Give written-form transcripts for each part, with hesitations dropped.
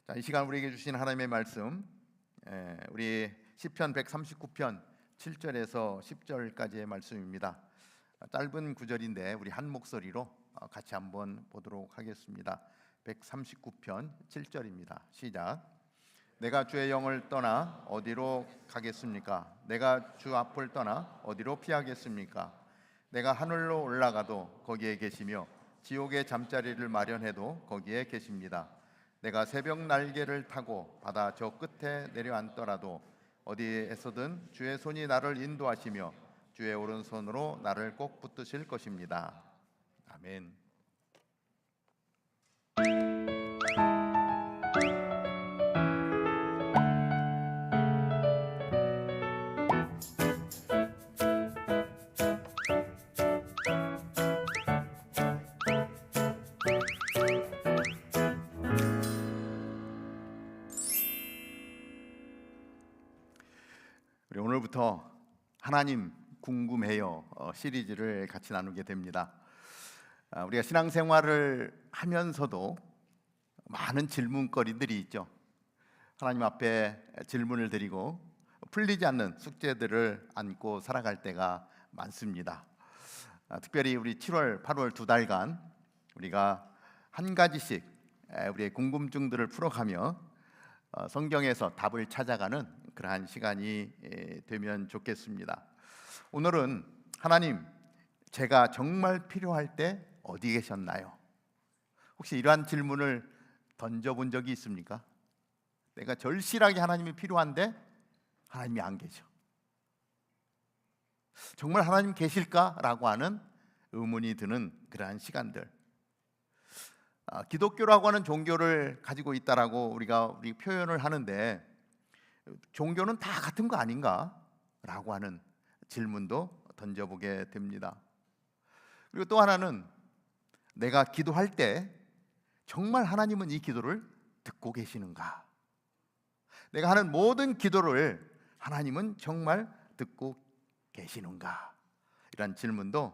자, 이 시간 우리에게 주신 하나님의 말씀, 우리 시편 139편 7절에서 10절까지의 말씀입니다. 짧은 구절인데 우리 한 목소리로 같이 한번 보도록 하겠습니다. 139편 7절입니다. 시작. 내가 주의 영을 떠나 어디로 가겠습니까? 내가 주 앞을 떠나 어디로 피하겠습니까? 내가 하늘로 올라가도 거기에 계시며 지옥의 잠자리를 마련해도 거기에 계십니다. 내가 새벽 날개를 타고 바다 저 끝에 내려앉더라도 어디에서든 주의 손이 나를 인도하시며 주의 오른손으로 나를 꼭 붙드실 것입니다. 아멘. 우리 오늘부터 하나님 궁금해요 시리즈를 같이 나누게 됩니다. 우리가 신앙생활을 하면서도 많은 질문거리들이 있죠. 하나님 앞에 질문을 드리고 풀리지 않는 숙제들을 안고 살아갈 때가 많습니다. 특별히 우리 7월, 8월 두 달간 우리가 한 가지씩 우리의 궁금증들을 풀어가며 성경에서 답을 찾아가는 그러한 시간이 되면 좋겠습니다. 오늘은 하나님, 제가 정말 필요할 때 어디 계셨나요? 혹시 이러한 질문을 던져본 적이 있습니까? 내가 절실하게 하나님이 필요한데 하나님이 안 계셔. 정말 하나님 계실까라고 하는 의문이 드는 그러한 시간들. 기독교라고 하는 종교를 가지고 있다라고 우리 표현을 하는데 종교는 다 같은 거 아닌가? 라고 하는 질문도 던져보게 됩니다. 그리고 또 하나는 내가 기도할 때 정말 하나님은 이 기도를 듣고 계시는가? 내가 하는 모든 기도를 하나님은 정말 듣고 계시는가? 이런 질문도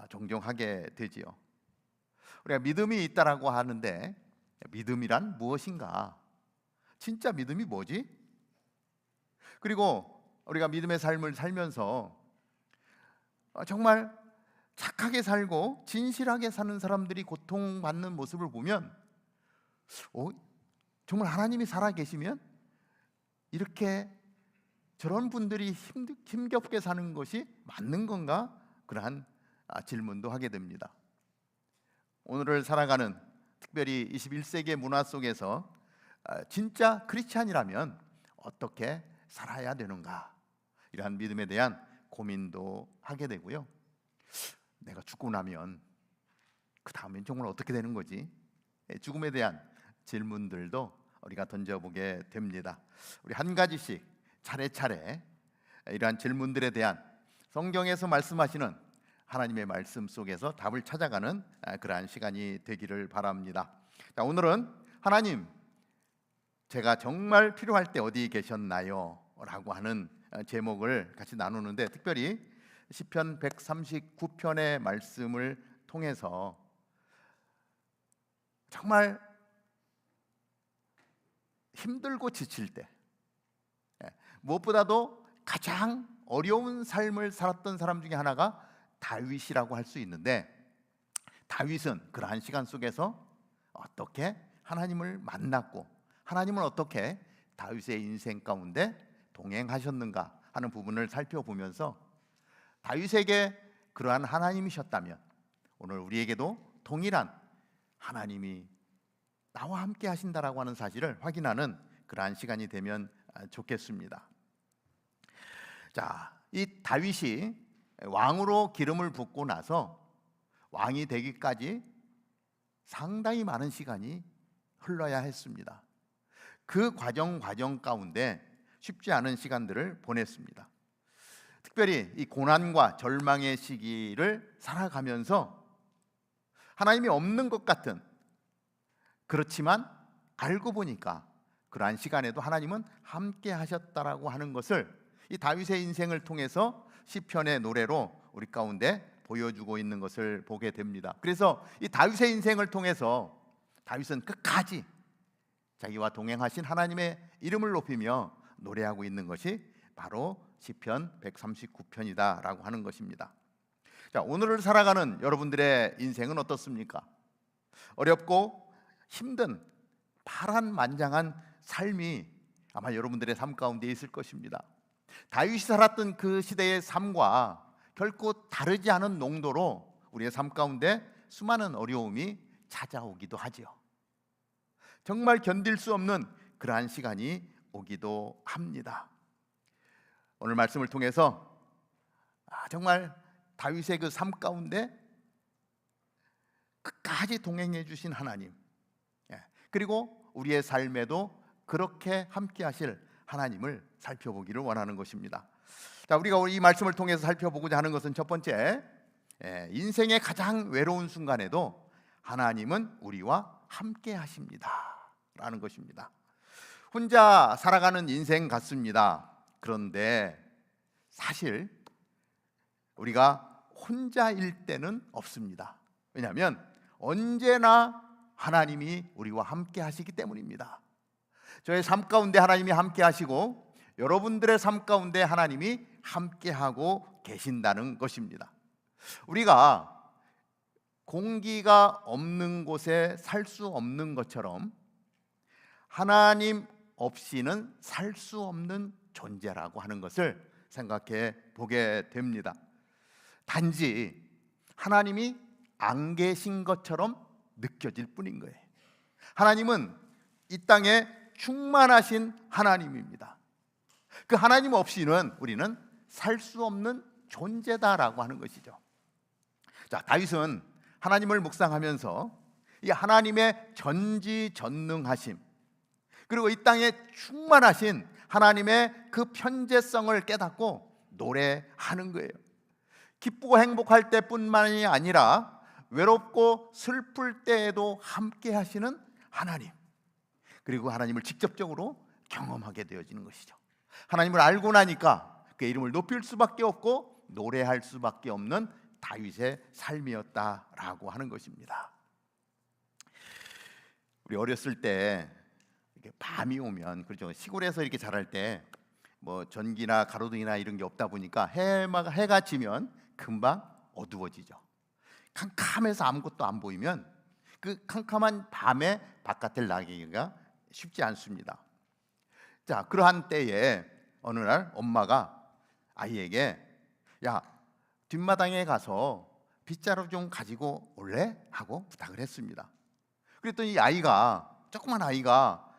종종 하게 되지요. 우리가 믿음이 있다라고 하는데 믿음이란 무엇인가? 진짜 믿음이 뭐지? 그리고 우리가 믿음의 삶을 살면서 정말 착하게 살고 진실하게 사는 사람들이 고통받는 모습을 보면 정말 하나님이 살아계시면 이렇게 저런 분들이 힘겹게 사는 것이 맞는 건가? 그러한 질문도 하게 됩니다. 오늘을 살아가는 특별히 21세기의 문화 속에서 진짜 크리스찬이라면 어떻게 살아야 되는가? 이러한 믿음에 대한 고민도 하게 되고요. 내가 죽고 나면 그 다음엔 정말 어떻게 되는 거지? 죽음에 대한 질문들도 우리가 던져보게 됩니다. 우리 한 가지씩 차례차례 이러한 질문들에 대한 성경에서 말씀하시는 하나님의 말씀 속에서 답을 찾아가는 그러한 시간이 되기를 바랍니다. 자, 오늘은 하나님, 제가 정말 필요할 때 어디 계셨나요? 라고 하는 제목을 같이 나누는데 특별히 시편 139편의 말씀을 통해서 정말 힘들고 지칠 때 무엇보다도 가장 어려운 삶을 살았던 사람 중에 하나가 다윗이라고 할 수 있는데 다윗은 그러한 시간 속에서 어떻게 하나님을 만났고 하나님은 어떻게 다윗의 인생 가운데 동행하셨는가 하는 부분을 살펴보면서 다윗에게 그러한 하나님이셨다면 오늘 우리에게도 동일한 하나님이 나와 함께 하신다라고 하는 사실을 확인하는 그러한 시간이 되면 좋겠습니다. 자, 이 다윗이 왕으로 기름을 붓고 나서 왕이 되기까지 상당히 많은 시간이 흘러야 했습니다. 그 과정 가운데 쉽지 않은 시간들을 보냈습니다. 특별히 이 고난과 절망의 시기를 살아가면서 하나님이 없는 것 같은, 그렇지만 알고 보니까 그러한 시간에도 하나님은 함께 하셨다라고 하는 것을 이 다윗의 인생을 통해서 시편의 노래로 우리 가운데 보여주고 있는 것을 보게 됩니다. 그래서 이 다윗의 인생을 통해서 다윗은 끝까지 자기와 동행하신 하나님의 이름을 높이며 노래하고 있는 것이 바로 시편 139편이다라고 하는 것입니다. 자, 오늘을 살아가는 여러분들의 인생은 어떻습니까? 어렵고 힘든 파란만장한 삶이 아마 여러분들의 삶 가운데 있을 것입니다. 다윗이 살았던 그 시대의 삶과 결코 다르지 않은 농도로 우리의 삶 가운데 수많은 어려움이 찾아오기도 하지요. 정말 견딜 수 없는 그러한 시간이 오기도 합니다. 오늘 말씀을 통해서 정말 다윗의 그 삶 가운데 끝까지 동행해 주신 하나님, 그리고 우리의 삶에도 그렇게 함께 하실 하나님을 살펴보기를 원하는 것입니다. 자, 우리가 이 말씀을 통해서 살펴보고자 하는 것은 첫 번째, 인생의 가장 외로운 순간에도 하나님은 우리와 함께 하십니다 라는 것입니다. 혼자 살아가는 인생 같습니다. 그런데 사실 우리가 혼자일 때는 없습니다. 왜냐하면 언제나 하나님이 우리와 함께 하시기 때문입니다. 저의 삶 가운데 하나님이 함께 하시고 여러분들의 삶 가운데 하나님이 함께 하고 계신다는 것입니다. 우리가 공기가 없는 곳에 살 수 없는 것처럼 하나님 없이는 살 수 없는 존재라고 하는 것을 생각해 보게 됩니다. 단지 하나님이 안 계신 것처럼 느껴질 뿐인 거예요. 하나님은 이 땅에 충만하신 하나님입니다. 그 하나님 없이는 우리는 살 수 없는 존재다라고 하는 것이죠. 자, 다윗은 하나님을 묵상하면서 이 하나님의 전지전능하심, 그리고 이 땅에 충만하신 하나님의 그 편재성을 깨닫고 노래하는 거예요. 기쁘고 행복할 때뿐만이 아니라 외롭고 슬플 때에도 함께 하시는 하나님, 그리고 하나님을 직접적으로 경험하게 되어지는 것이죠. 하나님을 알고 나니까 그의 이름을 높일 수밖에 없고 노래할 수밖에 없는 다윗의 삶이었다라고 하는 것입니다. 우리 어렸을 때 이렇게 밤이 오면, 그렇죠, 시골에서 이렇게 자랄 때 뭐 전기나 가로등이나 이런 게 없다 보니까 해가 지면 금방 어두워지죠. 캄캄해서 아무것도 안 보이면 그 캄캄한 밤에 바깥을 나가기가 쉽지 않습니다. 자, 그러한 때에 어느 날 엄마가 아이에게 야, 뒷마당에 가서 빗자루 좀 가지고 올래? 하고 부탁을 했습니다. 그랬더니 이 아이가, 조그만 아이가,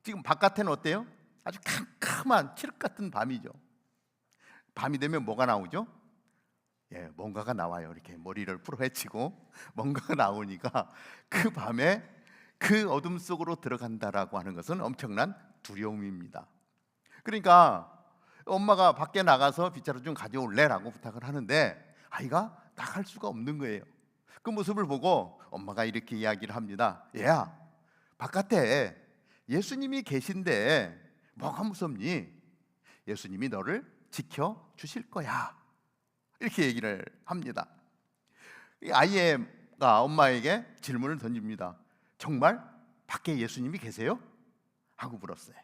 지금 바깥에는 어때요? 아주 캄캄한 칠흑 같은 밤이죠. 밤이 되면 뭐가 나오죠? 뭔가가 나와요. 이렇게 머리를 풀어헤치고 뭔가가 나오니까 그 밤에 그 어둠 속으로 들어간다라고 하는 것은 엄청난 두려움입니다. 그러니까 엄마가 밖에 나가서 빗자루 좀 가져올래라고 부탁을 하는데 아이가 나갈 수가 없는 거예요. 그 모습을 보고 엄마가 이렇게 이야기를 합니다. 얘야, 바깥에 예수님이 계신데 뭐가 무섭니? 예수님이 너를 지켜주실 거야. 이렇게 얘기를 합니다. 이 아이가 엄마에게 질문을 던집니다. 정말 밖에 예수님이 계세요? 하고 물었어요.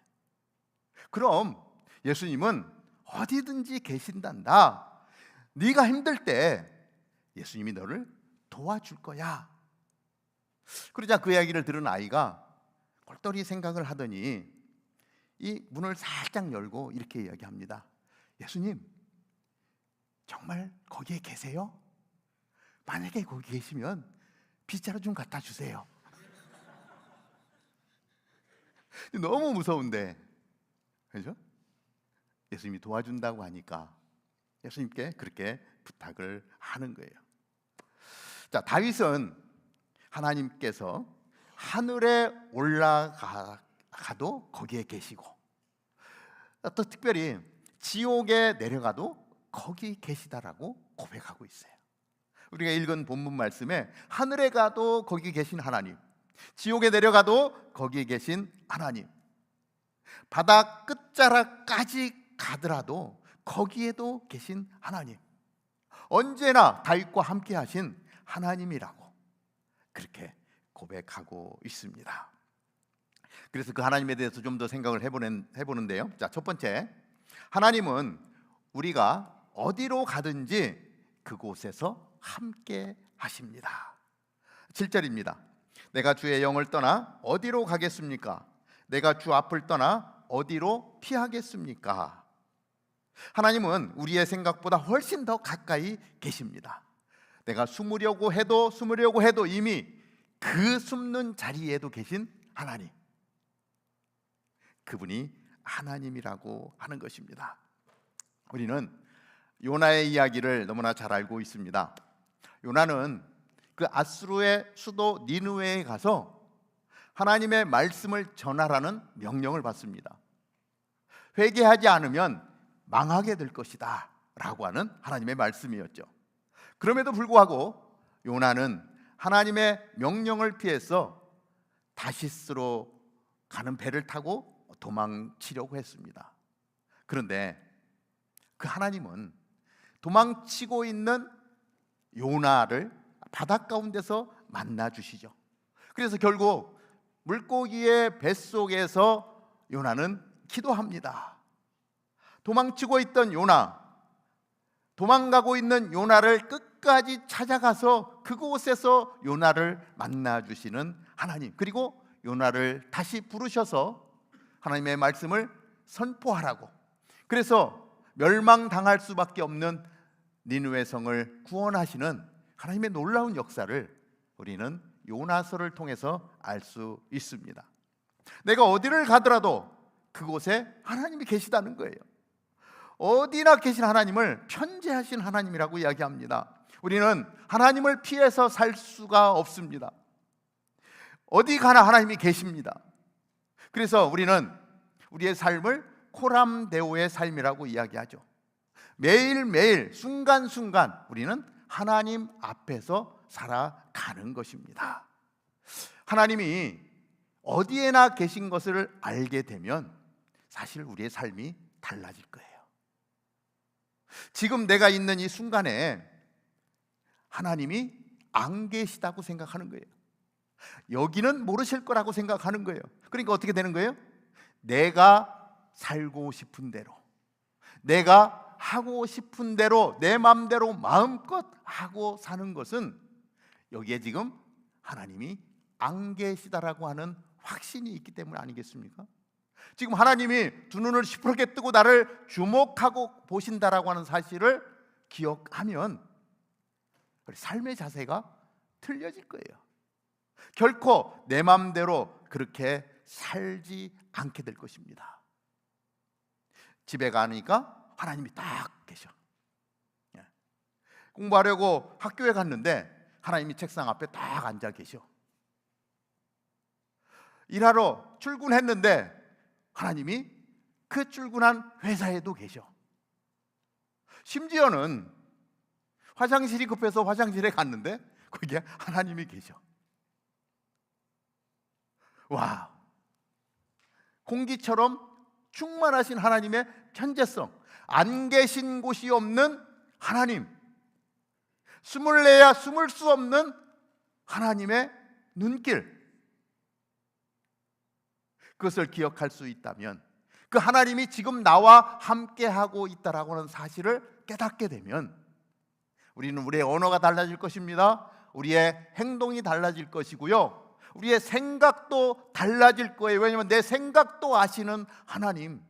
그럼 예수님은 어디든지 계신단다. 네가 힘들 때 예수님이 너를 도와줄 거야. 그러자 그 이야기를 들은 아이가 꼴똘히 생각을 하더니 이 문을 살짝 열고 이렇게 이야기합니다. 예수님, 정말 거기에 계세요? 만약에 거기 계시면 빗자루 좀 갖다 주세요. 너무 무서운데, 그렇죠? 예수님이 도와준다고 하니까 예수님께 그렇게 부탁을 하는 거예요. 자, 다윗은 하나님께서 하늘에 올라가도 거기에 계시고 또 특별히 지옥에 내려가도 거기 계시다라고 고백하고 있어요. 우리가 읽은 본문 말씀에 하늘에 가도 거기 계신 하나님, 지옥에 내려가도 거기에 계신 하나님, 바다 끝자락까지 가더라도 거기에도 계신 하나님, 언제나 다윗과 함께 하신 하나님이라고 그렇게 고백하고 있습니다. 그래서 그 하나님에 대해서 좀 더 생각을 해보는데요. 자, 첫 번째, 하나님은 우리가 어디로 가든지 그곳에서 함께 하십니다. 7절입니다. 내가 주의 영을 떠나 어디로 가겠습니까? 내가 주 앞을 떠나 어디로 피하겠습니까? 하나님은 우리의 생각보다 훨씬 더 가까이 계십니다. 내가 숨으려고 해도 이미 그 숨는 자리에도 계신 하나님, 그분이 하나님이라고 하는 것입니다. 우리는 요나의 이야기를 너무나 잘 알고 있습니다. 요나는 그 아수르의 수도 니느웨에 가서 하나님의 말씀을 전하라는 명령을 받습니다. 회개하지 않으면 망하게 될 것이다 라고 하는 하나님의 말씀이었죠. 그럼에도 불구하고 요나는 하나님의 명령을 피해서 다시스로 가는 배를 타고 도망치려고 했습니다. 그런데 그 하나님은 도망치고 있는 요나를 바닷 가운데서 만나 주시죠. 그래서 결국 물고기의 뱃속에서 요나는 기도합니다. 도망치고 있던 요나, 도망가고 있는 요나를 끝까지 찾아가서 그곳에서 요나를 만나 주시는 하나님, 그리고 요나를 다시 부르셔서 하나님의 말씀을 선포하라고, 그래서 멸망당할 수밖에 없는 니느웨 성을 구원하시는 하나님의 놀라운 역사를 우리는 요나서를 통해서 알 수 있습니다. 내가 어디를 가더라도 그곳에 하나님이 계시다는 거예요. 어디나 계신 하나님을 편재하신 하나님이라고 이야기합니다. 우리는 하나님을 피해서 살 수가 없습니다. 어디 가나 하나님이 계십니다. 그래서 우리는 우리의 삶을 코람데오의 삶이라고 이야기하죠. 매일매일 순간순간 우리는 하나님 앞에서 살아가는 것입니다. 하나님이 어디에나 계신 것을 알게 되면 사실 우리의 삶이 달라질 거예요. 지금 내가 있는 이 순간에 하나님이 안 계시다고 생각하는 거예요. 여기는 모르실 거라고 생각하는 거예요. 그러니까 어떻게 되는 거예요? 내가 살고 싶은 대로, 내가 하고 싶은 대로, 내 마음대로 마음껏 하고 사는 것은 여기에 지금 하나님이 안 계시다라고 하는 확신이 있기 때문 아니겠습니까? 지금 하나님이 두 눈을 시퍼렇게 뜨고 나를 주목하고 보신다라고 하는 사실을 기억하면 우리 삶의 자세가 틀려질 거예요. 결코 내 마음대로 그렇게 살지 않게 될 것입니다. 집에 가니까 하나님이 딱 계셔. 공부하려고 학교에 갔는데 하나님이 책상 앞에 딱 앉아 계셔. 일하러 출근했는데 하나님이 그 출근한 회사에도 계셔. 심지어는 화장실이 급해서 화장실에 갔는데 거기에 하나님이 계셔. 와, 공기처럼 충만하신 하나님의 편재성, 안 계신 곳이 없는 하나님, 숨을 내야 숨을 수 없는 하나님의 눈길, 그것을 기억할 수 있다면, 그 하나님이 지금 나와 함께하고 있다라고 하는 사실을 깨닫게 되면 우리는 우리의 언어가 달라질 것입니다. 우리의 행동이 달라질 것이고요, 우리의 생각도 달라질 거예요. 왜냐하면 내 생각도 아시는 하나님,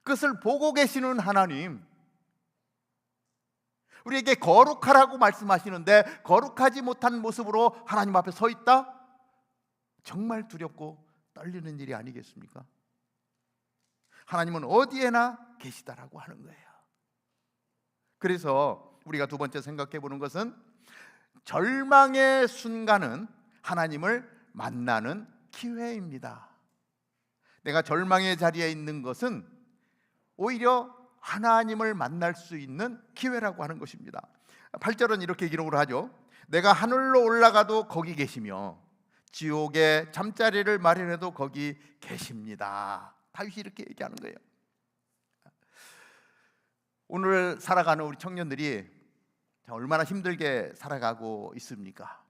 그것을 보고 계시는 하나님, 우리에게 거룩하라고 말씀하시는데 거룩하지 못한 모습으로 하나님 앞에 서 있다? 정말 두렵고 떨리는 일이 아니겠습니까? 하나님은 어디에나 계시다라고 하는 거예요. 그래서 우리가 두 번째 생각해 보는 것은 절망의 순간은 하나님을 만나는 기회입니다. 내가 절망의 자리에 있는 것은 오히려 하나님을 만날 수 있는 기회라고 하는 것입니다. 8절은 이렇게 기록을 하죠. 내가 하늘로 올라가도 거기 계시며 지옥에 잠자리를 마련해도 거기 계십니다. 다윗이 이렇게 얘기하는 거예요. 오늘 살아가는 우리 청년들이 얼마나 힘들게 살아가고 있습니까?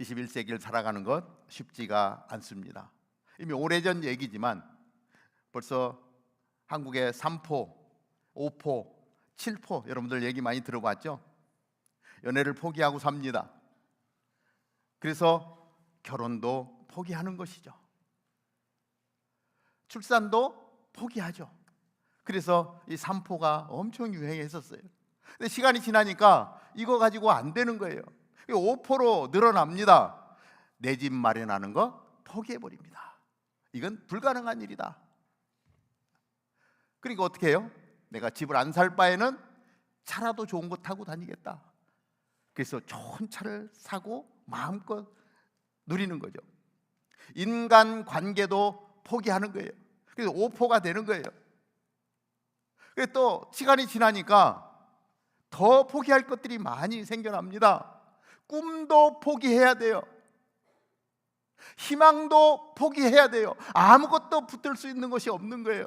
21세기를 살아가는 것 쉽지가 않습니다. 이미 오래전 얘기지만 벌써 한국의 3포, 5포, 7포 여러분들 얘기 많이 들어봤죠? 연애를 포기하고 삽니다. 그래서 결혼도 포기하는 것이죠. 출산도 포기하죠. 그래서 이 3포가 엄청 유행했었어요. 근데 시간이 지나니까 이거 가지고 안 되는 거예요. 5포로 늘어납니다. 내 집 마련하는 거 포기해버립니다. 이건 불가능한 일이다. 그러니까 어떻게 해요? 내가 집을 안 살 바에는 차라도 좋은 거 타고 다니겠다. 그래서 좋은 차를 사고 마음껏 누리는 거죠. 인간 관계도 포기하는 거예요. 그래서 5포가 되는 거예요. 그래서 또 시간이 지나니까 더 포기할 것들이 많이 생겨납니다. 꿈도 포기해야 돼요. 희망도 포기해야 돼요. 아무것도 붙들 수 있는 것이 없는 거예요.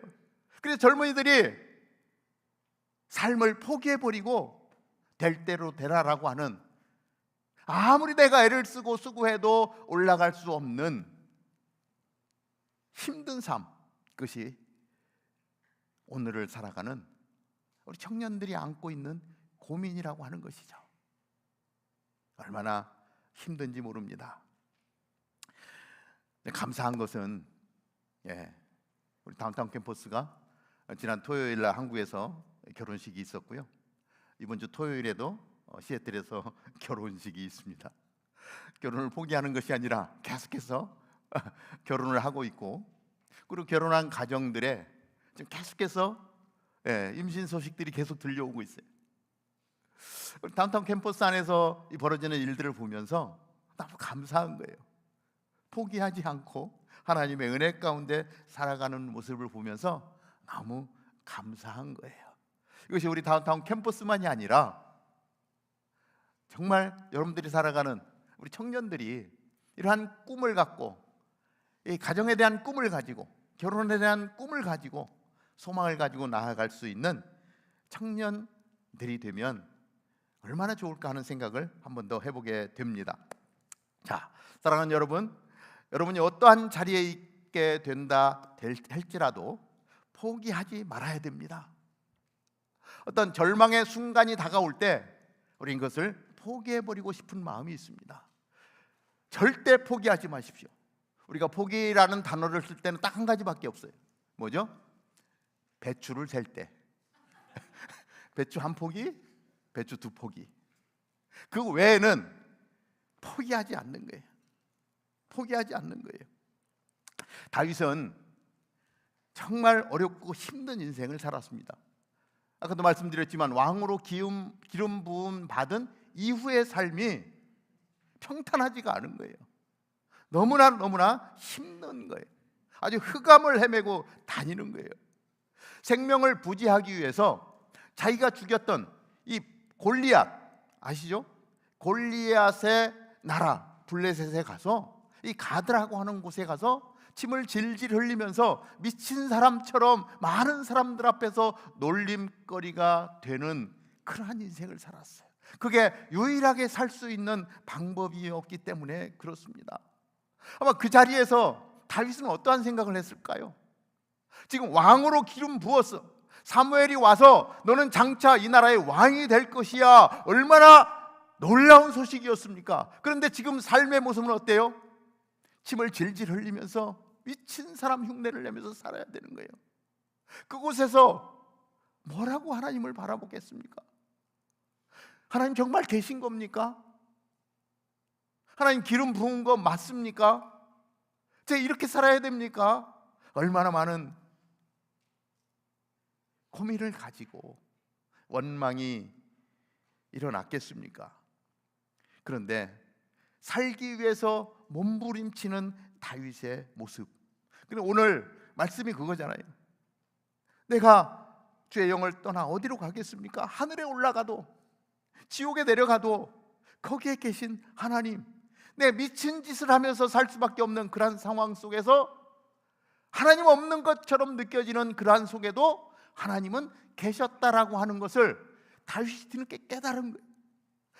그래서 젊은이들이 삶을 포기해버리고 될 대로 되라라고 하는, 아무리 내가 애를 쓰고 수고해도 올라갈 수 없는 힘든 삶, 그것이 오늘을 살아가는 우리 청년들이 안고 있는 고민이라고 하는 것이죠. 얼마나 힘든지 모릅니다. 감사한 것은 우리 다운타운 캠퍼스가 지난 토요일 날 한국에서 결혼식이 있었고요. 이번 주 토요일에도 시애틀에서 결혼식이 있습니다. 결혼을 포기하는 것이 아니라 계속해서 결혼을 하고 있고, 그리고 결혼한 가정들의 지금 계속해서 임신 소식들이 계속 들려오고 있어요. 다운타운 캠퍼스 안에서 벌어지는 일들을 보면서 너무 감사한 거예요. 포기하지 않고 하나님의 은혜 가운데 살아가는 모습을 보면서 너무 감사한 거예요. 이것이 우리 다운타운 캠퍼스만이 아니라 정말 여러분들이 살아가는 우리 청년들이 이러한 꿈을 갖고, 이 가정에 대한 꿈을 가지고, 결혼에 대한 꿈을 가지고, 소망을 가지고 나아갈 수 있는 청년들이 되면 얼마나 좋을까 하는 생각을 한 번 더 해보게 됩니다. 자, 사랑하는 여러분, 여러분이 어떠한 자리에 있게 된다 할지라도 포기하지 말아야 됩니다. 어떤 절망의 순간이 다가올 때 우리는 그것을 포기해버리고 싶은 마음이 있습니다. 절대 포기하지 마십시오. 우리가 포기라는 단어를 쓸 때는 딱 한 가지밖에 없어요. 뭐죠? 배추를 셀 때 배추 한 포기, 배추 두 포기, 그 외에는 포기하지 않는 거예요. 포기하지 않는 거예요. 다윗은 정말 어렵고 힘든 인생을 살았습니다. 아까도 말씀드렸지만 왕으로 기름 부음 받은 이후의 삶이 평탄하지가 않은 거예요. 너무나 힘든 거예요. 아주 흑암을 헤매고 다니는 거예요. 생명을 부지하기 위해서 자기가 죽였던 이 골리앗 아시죠? 골리앗의 나라 블레셋에 가서 이 가드라고 하는 곳에 가서 침을 질질 흘리면서 미친 사람처럼 많은 사람들 앞에서 놀림거리가 되는 그러한 인생을 살았어요. 그게 유일하게 살 수 있는 방법이었기 때문에 그렇습니다. 아마 그 자리에서 다윗은 어떠한 생각을 했을까요? 지금 왕으로 기름 부었어. 사무엘이 와서 너는 장차 이 나라의 왕이 될 것이야. 얼마나 놀라운 소식이었습니까? 그런데 지금 삶의 모습은 어때요? 침을 질질 흘리면서 미친 사람 흉내를 내면서 살아야 되는 거예요. 그곳에서 뭐라고 하나님을 바라보겠습니까? 하나님 정말 계신 겁니까? 하나님 기름 부은 거 맞습니까? 제가 이렇게 살아야 됩니까? 얼마나 많은 고민을 가지고 원망이 일어났겠습니까? 그런데 살기 위해서 몸부림치는 다윗의 모습. 그런데 오늘 말씀이 그거잖아요. 내가 주의 영을 떠나 어디로 가겠습니까? 하늘에 올라가도 지옥에 내려가도 거기에 계신 하나님, 내 미친 짓을 하면서 살 수밖에 없는 그러한 상황 속에서 하나님 없는 것처럼 느껴지는 그러한 속에도 하나님은 계셨다라고 하는 것을 다윗이 뒤늦게 깨달은 거예요.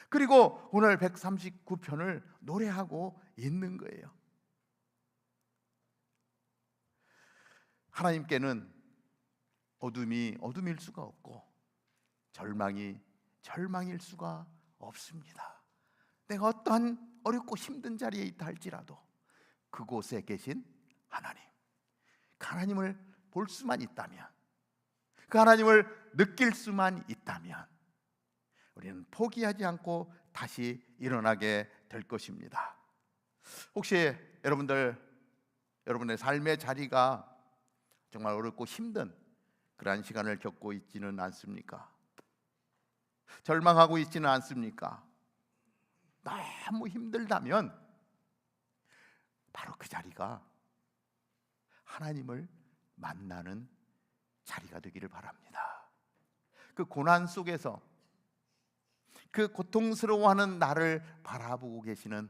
그리고 오늘 139편을 노래하고 있는 거예요. 하나님께는 어둠이 어둠일 수가 없고 절망이 절망일 수가 없습니다. 내가 어떠한 어렵고 힘든 자리에 있다 할지라도 그곳에 계신 하나님, 그 하나님을 볼 수만 있다면, 그 하나님을 느낄 수만 있다면 우리는 포기하지 않고 다시 일어나게 될 것입니다. 혹시 여러분의 삶의 자리가 정말 어렵고 힘든 그러한 시간을 겪고 있지는 않습니까? 절망하고 있지는 않습니까? 너무 힘들다면 바로 그 자리가 하나님을 만나는 자리가 되기를 바랍니다. 그 고난 속에서 그 고통스러워하는 나를 바라보고 계시는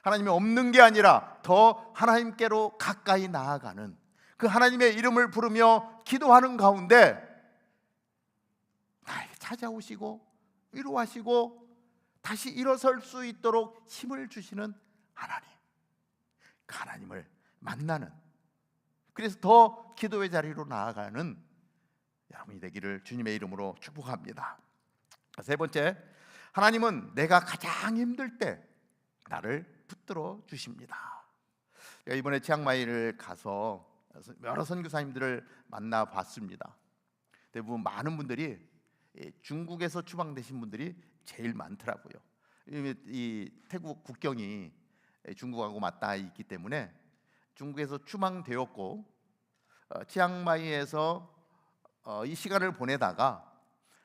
하나님이 없는 게 아니라 더 하나님께로 가까이 나아가는 그 하나님의 이름을 부르며 기도하는 가운데 나에게 찾아오시고 위로하시고 다시 일어설 수 있도록 힘을 주시는 하나님, 그 하나님을 만나는, 그래서 더 기도의 자리로 나아가는 여러분이 되기를 주님의 이름으로 축복합니다. 세 번째, 하나님은 내가 가장 힘들 때 나를 붙들어 주십니다. 이번에 치앙마이를 가서 여러 선교사님들을 만나봤습니다. 대부분 많은 분들이 중국에서 추방되신 분들이 제일 많더라고요. 이 태국 국경이 중국하고 맞닿아 있기 때문에 중국에서 추방되었고 치앙마이에서 이 시간을 보내다가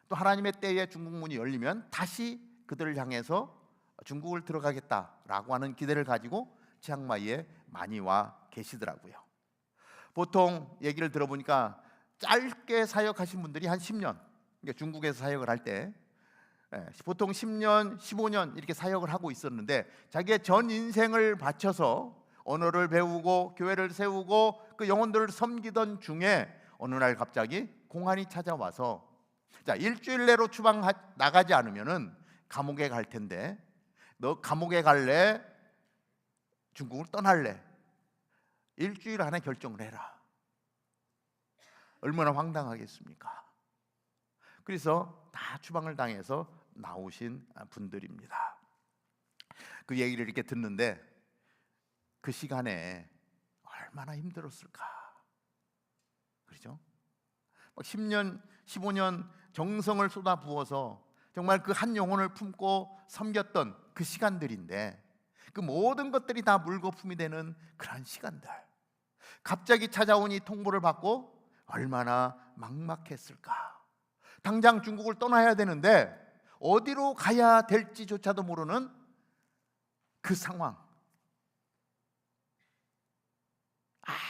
또 하나님의 때에 중국 문이 열리면 다시 그들을 향해서 중국을 들어가겠다라고 하는 기대를 가지고 치앙마이에 많이 와 계시더라고요. 보통 얘기를 들어보니까 짧게 사역하신 분들이 한 10년, 그러니까 중국에서 사역을 할 때 보통 10년, 15년 이렇게 사역을 하고 있었는데 자기의 전 인생을 바쳐서 언어를 배우고 교회를 세우고 그 영혼들을 섬기던 중에 어느 날 갑자기 공안이 찾아와서 자, 일주일 내로 추방 나가지 않으면은 감옥에 갈 텐데 너 감옥에 갈래? 중국을 떠날래? 일주일 안에 결정을 해라. 얼마나 황당하겠습니까? 그래서 다 추방을 당해서 나오신 분들입니다. 그 얘기를 이렇게 듣는데 그 시간에 얼마나 힘들었을까? 그렇죠? 10년, 15년 정성을 쏟아부어서 정말 그 한 영혼을 품고 섬겼던 그 시간들인데 그 모든 것들이 다 물거품이 되는 그런 시간들, 갑자기 찾아온 이 통보를 받고 얼마나 막막했을까? 당장 중국을 떠나야 되는데 어디로 가야 될지조차도 모르는 그 상황,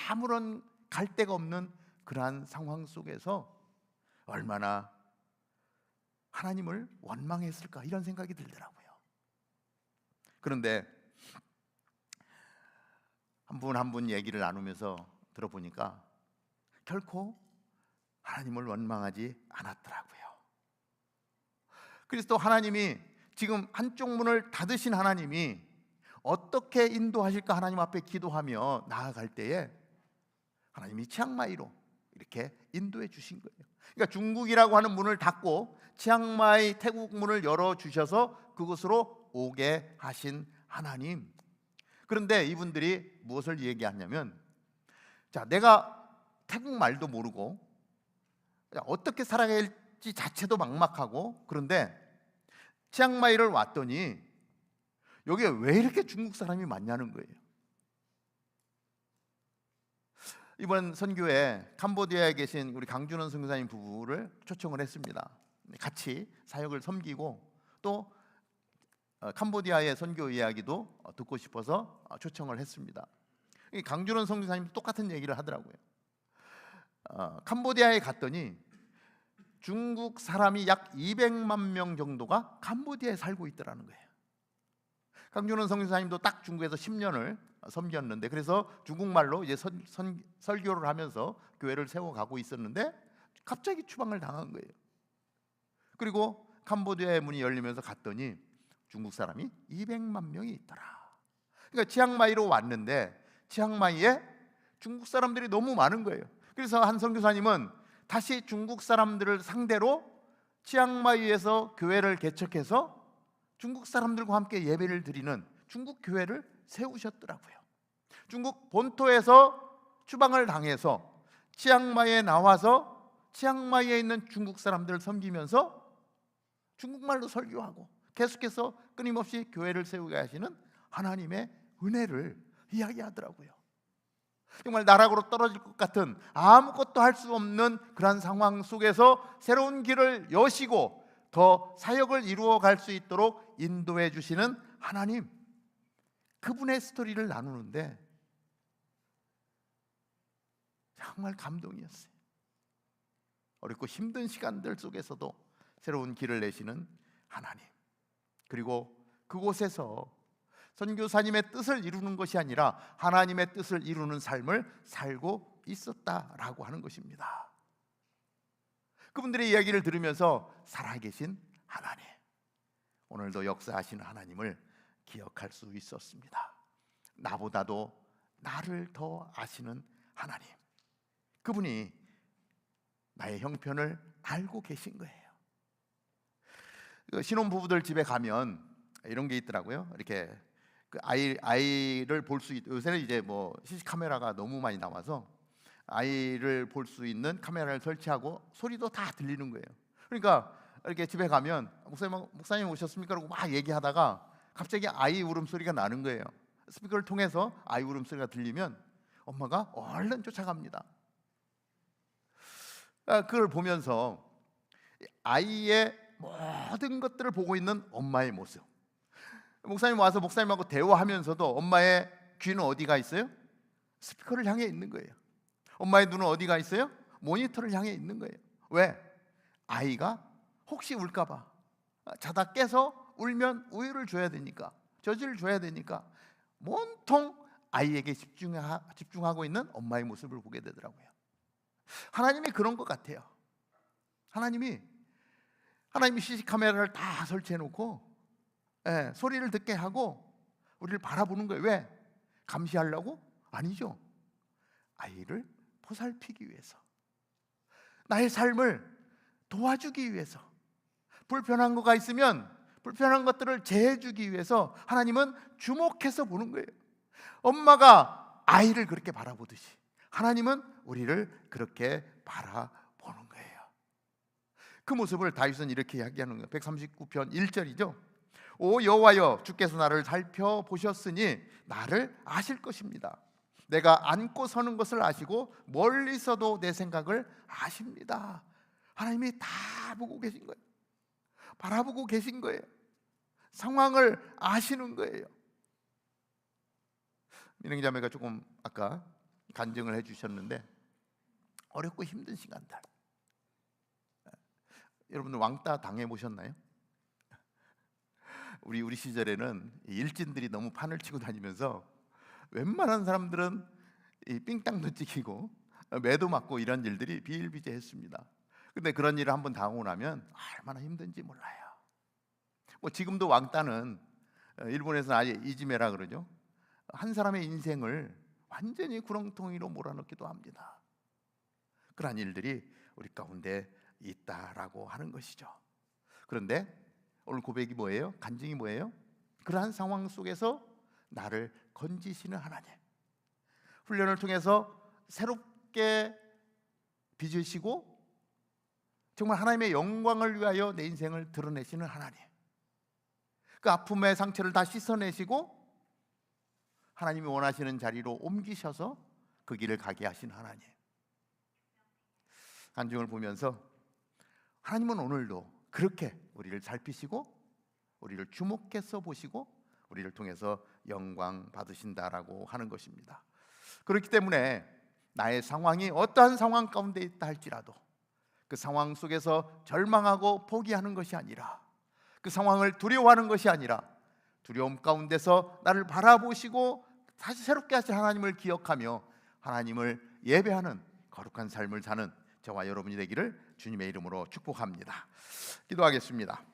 아무런 갈 데가 없는 그러한 상황 속에서 얼마나 하나님을 원망했을까, 이런 생각이 들더라고요. 그런데 한 분 한 분 얘기를 나누면서 들어보니까 결코 하나님을 원망하지 않았더라고요. 그래서 또 하나님이 지금 한쪽 문을 닫으신 하나님이 어떻게 인도하실까 하나님 앞에 기도하며 나아갈 때에 하나님이 치앙마이로 이렇게 인도해 주신 거예요. 그러니까 중국이라고 하는 문을 닫고 치앙마이 태국 문을 열어주셔서 그곳으로 오게 하신 하나님. 그런데 이분들이 무엇을 얘기하냐면, 자, 내가 태국 말도 모르고 어떻게 살아가야 할지 자체도 막막하고, 그런데 치앙마이를 왔더니 여기에 왜 이렇게 중국 사람이 많냐는 거예요. 이번 선교에 캄보디아에 계신 우리 강준원 선교사님 부부를 초청을 했습니다. 같이 사역을 섬기고 또 캄보디아의 선교 이야기도 듣고 싶어서 초청을 했습니다. 강준원 선교사님도 똑같은 얘기를 하더라고요. 캄보디아에 갔더니 중국 사람이 약 200만 명 정도가 캄보디아에 살고 있더라는 거예요. 강준원 선교사님도 딱 중국에서 10년을 섬겼는데, 그래서 중국말로 이제 설교를 하면서 교회를 세워가고 있었는데 갑자기 추방을 당한 거예요. 그리고 캄보디아의 문이 열리면서 갔더니 중국 사람이 200만 명이 있더라. 그러니까 치앙마이로 왔는데 치앙마이에 중국 사람들이 너무 많은 거예요. 그래서 한 선교사님은 다시 중국 사람들을 상대로 치앙마이에서 교회를 개척해서 중국 사람들과 함께 예배를 드리는 중국 교회를 세우셨더라고요. 중국 본토에서 추방을 당해서 치앙마이에 나와서 치앙마이에 있는 중국 사람들을 섬기면서 중국말로 설교하고 계속해서 끊임없이 교회를 세우게 하시는 하나님의 은혜를 이야기하더라고요. 정말 나락으로 떨어질 것 같은 아무것도 할 수 없는 그런 상황 속에서 새로운 길을 여시고 더 사역을 이루어 갈 수 있도록 인도해 주시는 하나님, 그분의 스토리를 나누는데 정말 감동이었어요. 어렵고 힘든 시간들 속에서도 새로운 길을 내시는 하나님, 그리고 그곳에서 선교사님의 뜻을 이루는 것이 아니라 하나님의 뜻을 이루는 삶을 살고 있었다라고 하는 것입니다. 그분들의 이야기를 들으면서 살아계신 하나님, 오늘도 역사하시는 하나님을 기억할 수 있었습니다. 나보다도 나를 더 아시는 하나님, 그분이 나의 형편을 알고 계신 거예요. 신혼부부들 집에 가면 이런 게 있더라고요. 이렇게 그 아이를 볼 수 요새는 이제 뭐 CC 카메라가 너무 많이 나와서 아이를 볼 수 있는 카메라를 설치하고 소리도 다 들리는 거예요. 그러니까 이렇게 집에 가면 목사님 오셨습니까? 라고 막 얘기하다가 갑자기 아이 울음소리가 나는 거예요. 스피커를 통해서 아이 울음소리가 들리면 엄마가 얼른 쫓아갑니다. 그걸 보면서 아이의 모든 것들을 보고 있는 엄마의 모습, 목사님 와서 목사님하고 대화하면서도 엄마의 귀는 어디가 있어요? 스피커를 향해 있는 거예요. 엄마의 눈은 어디가 있어요? 모니터를 향해 있는 거예요. 왜? 아이가 혹시 울까 봐, 자다 깨서 울면 우유를 줘야 되니까, 젖을 줘야 되니까 온통 아이에게 집중하고 있는 엄마의 모습을 보게 되더라고요. 하나님이 그런 것 같아요. 하나님이 CC 카메라를 다 설치해 놓고 소리를 듣게 하고 우리를 바라보는 거예요. 왜? 감시하려고? 아니죠. 아이를 보살피기 위해서, 나의 삶을 도와주기 위해서, 불편한 거가 있으면 불편한 것들을 제해주기 위해서 하나님은 주목해서 보는 거예요. 엄마가 아이를 그렇게 바라보듯이 하나님은 우리를 그렇게 바라보는 거예요. 그 모습을 다윗은 이렇게 이야기하는 거예요. 139편 1절이죠. 오 여호와여, 주께서 나를 살펴보셨으니 나를 아실 것입니다. 내가 앉고 서는 것을 아시고 멀리서도 내 생각을 아십니다. 하나님이 다 보고 계신 거예요. 바라보고 계신 거예요. 상황을 아시는 거예요. 민영자매가 조금 아까 간증을 해주셨는데 어렵고 힘든 시간들, 여러분들 왕따 당해보셨나요? 우리 시절에는 일진들이 너무 판을 치고 다니면서 웬만한 사람들은 이 삥땅도 찍히고 매도 맞고 이런 일들이 비일비재했습니다. 근데 그런 일을 한번 당하고 나면 얼마나 힘든지 몰라요. 뭐 지금도 왕따는 일본에서는 아예 이지메라 그러죠. 한 사람의 인생을 완전히 구렁텅이로 몰아넣기도 합니다. 그런 일들이 우리 가운데 있다라고 하는 것이죠. 그런데 오늘 고백이 뭐예요? 간증이 뭐예요? 그러한 상황 속에서 나를 건지시는 하나님, 훈련을 통해서 새롭게 빚으시고 정말 하나님의 영광을 위하여 내 인생을 드러내시는 하나님, 그 아픔의 상처를 다 씻어내시고 하나님이 원하시는 자리로 옮기셔서 그 길을 가게 하신 하나님. 간증을 보면서 하나님은 오늘도 그렇게 우리를 살피시고 우리를 주목해서 보시고 우리를 통해서 영광 받으신다라고 하는 것입니다. 그렇기 때문에 나의 상황이 어떠한 상황 가운데 있다 할지라도 그 상황 속에서 절망하고 포기하는 것이 아니라, 그 상황을 두려워하는 것이 아니라 두려움 가운데서 나를 바라보시고 다시 새롭게 하실 하나님을 기억하며 하나님을 예배하는 거룩한 삶을 사는 저와 여러분이 되기를 주님의 이름으로 축복합니다. 기도하겠습니다.